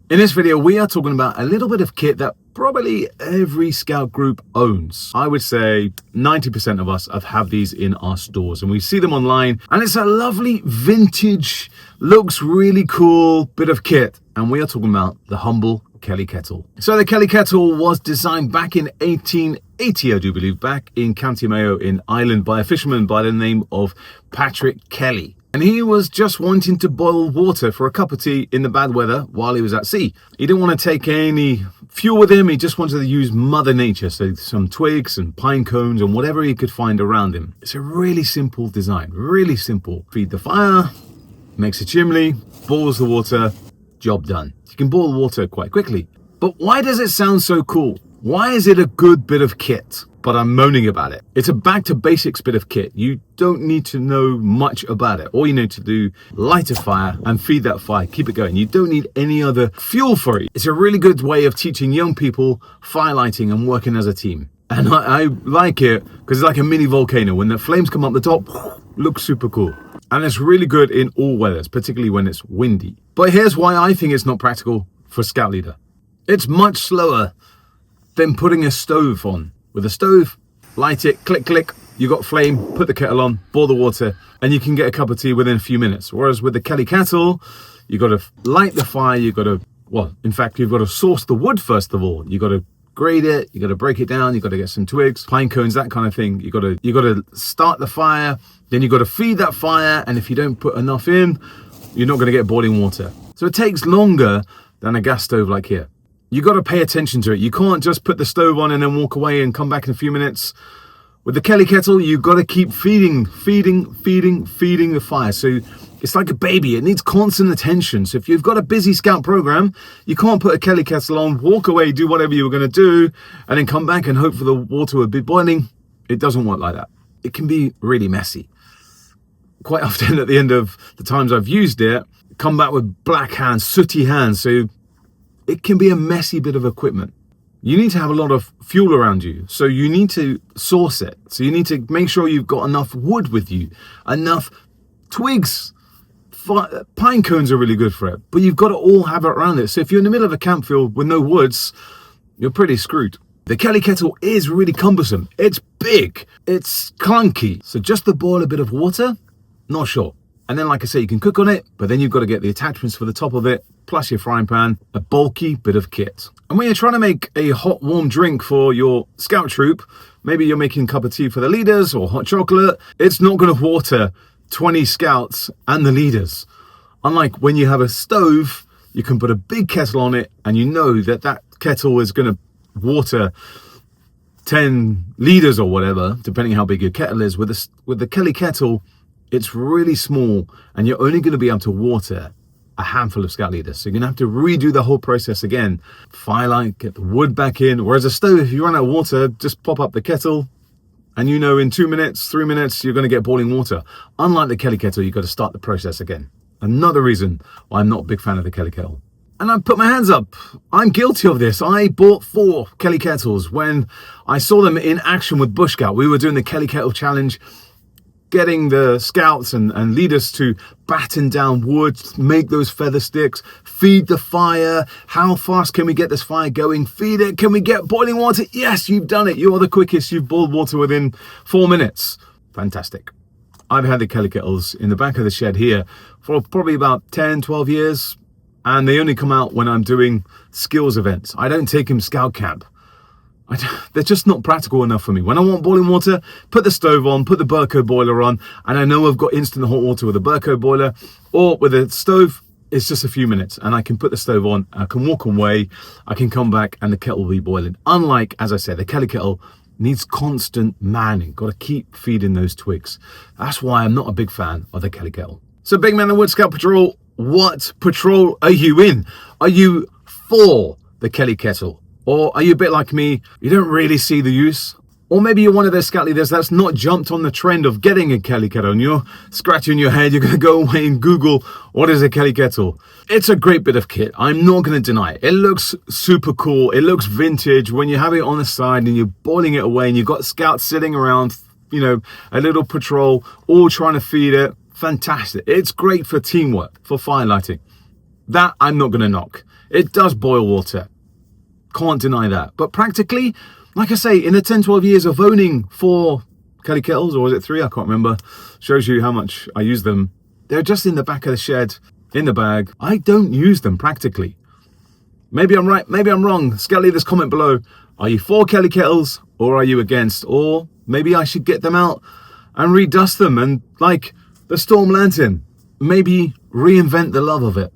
In this video, we are talking about a little bit of kit that probably every scout group owns. I would say 90% of us have these in our stores and we see them online, and it's a lovely vintage, looks really cool bit of kit. And we are talking about the humble Kelly Kettle. So the Kelly Kettle was designed back in 1880, I do believe, back in County Mayo in Ireland by a fisherman by the name of Patrick Kelly. And he was just wanting to boil water for a cup of tea in the bad weather while he was at sea. He didn't want to take any fuel with him. He just wanted to use Mother Nature. So some twigs and pine cones and whatever he could find around him. It's a really simple design, really simple. Feed the fire, makes a chimney, boils the water, job done. You can boil water quite quickly. But why does it sound so cool? Why is it a good bit of kit? But I'm moaning about it. It's a back to basics bit of kit. You don't need to know much about it. All you need to do, light a fire and feed that fire, keep it going. You don't need any other fuel for it. It's a really good way of teaching young people fire lighting and working as a team. And I like it because it's like a mini volcano. When the flames come up the top, looks super cool. And it's really good in all weathers, particularly when it's windy. But here's why I think it's not practical for scout leader. It's much slower than putting a stove on. With a stove, light it, click, click, you got flame, put the kettle on, boil the water, and you can get a cup of tea within a few minutes. Whereas with the Kelly Kettle, you got to light the fire, you got to, well, in fact, you've got to source the wood first of all. You got to grate it, you got to break it down, you got to get some twigs, pine cones, that kind of thing. You got to start the fire, then you got to feed that fire, and if you don't put enough in, you're not going to get boiling water. So it takes longer than a gas stove like here. You got to pay attention to it. You can't just put the stove on and then walk away and come back in a few minutes. With the Kelly Kettle, you got to keep feeding the fire. So it's like a baby. It needs constant attention. So if you've got a busy scout program, you can't put a Kelly Kettle on, walk away, do whatever you were going to do, and then come back and hope for the water will be boiling. It doesn't work like that. It can be really messy. Quite often at the end of the times I've used it, come back with black hands, sooty hands. So it can be a messy bit of equipment. You need to have a lot of fuel around you. So you need to source it. So you need to make sure you've got enough wood with you, enough twigs. Pine cones are really good for it, but you've got to all have it around it. So if you're in the middle of a campfield with no woods, you're pretty screwed. The Kelly Kettle is really cumbersome. It's big, it's clunky. So just to boil a bit of water, not sure. And then, like I say, you can cook on it, but then you've got to get the attachments for the top of it, plus your frying pan, a bulky bit of kit. And when you're trying to make a hot, warm drink for your scout troop, maybe you're making a cup of tea for the leaders or hot chocolate, it's not going to water 20 scouts and the leaders. Unlike when you have a stove, you can put a big kettle on it and you know that that kettle is going to water 10 leaders or whatever, depending how big your kettle is. With the Kelly Kettle, it's really small and you're only going to be able to water a handful of scout leaders. So you're going to have to redo the whole process again. Firelight, get the wood back in. Whereas a stove, if you run out of water, just pop up the kettle and you know in 2 minutes, 3 minutes, you're going to get boiling water. Unlike the Kelly Kettle, you've got to start the process again. Another reason why I'm not a big fan of the Kelly Kettle. And I put my hands up. I'm guilty of this. I bought 4 Kelly Kettles when I saw them in action with Bush Scout. We were doing the Kelly Kettle Challenge, getting the scouts and leaders to batten down wood, make those feather sticks, feed the fire. How fast can we get this fire going? Feed it. Can we get boiling water? Yes, you've done it. You're the quickest. You've boiled water within 4 minutes. Fantastic. I've had the Kelly Kettles in the back of the shed here for probably about 10, 12 years. And they only come out when I'm doing skills events. I don't take them scout camp. They're just not practical enough for me. When I want boiling water, put the stove on, put the Burco boiler on, and I know I've got instant hot water with a Burco boiler, or with a stove, it's just a few minutes, and I can put the stove on, I can walk away, I can come back, and the kettle will be boiling. Unlike, as I said, the Kelly Kettle needs constant manning. Got to keep feeding those twigs. That's why I'm not a big fan of the Kelly Kettle. So Big Man the Wood Scout Patrol, what patrol are you in? Are you for the Kelly Kettle? Or are you a bit like me, you don't really see the use? Or maybe you're one of those scout leaders that's not jumped on the trend of getting a Kelly Kettle and you're scratching your head, you're going to go away and Google, what is a Kelly Kettle? It's a great bit of kit, I'm not going to deny it. It looks super cool, it looks vintage when you have it on the side and you're boiling it away and you've got scouts sitting around, you know, a little patrol, all trying to feed it. Fantastic. It's great for teamwork, for fire lighting. That I'm not going to knock. It does boil water. Can't deny that. But practically, like I say, in the 10, 12 years of owning 4 Kelly Kettles, or was it 3? I can't remember. Shows you how much I use them. They're just in the back of the shed, in the bag. I don't use them practically. Maybe I'm right, maybe I'm wrong. Leave this comment below. Are you for Kelly Kettles or are you against? Or maybe I should get them out and redust them and, like the Storm Lantern, maybe reinvent the love of it.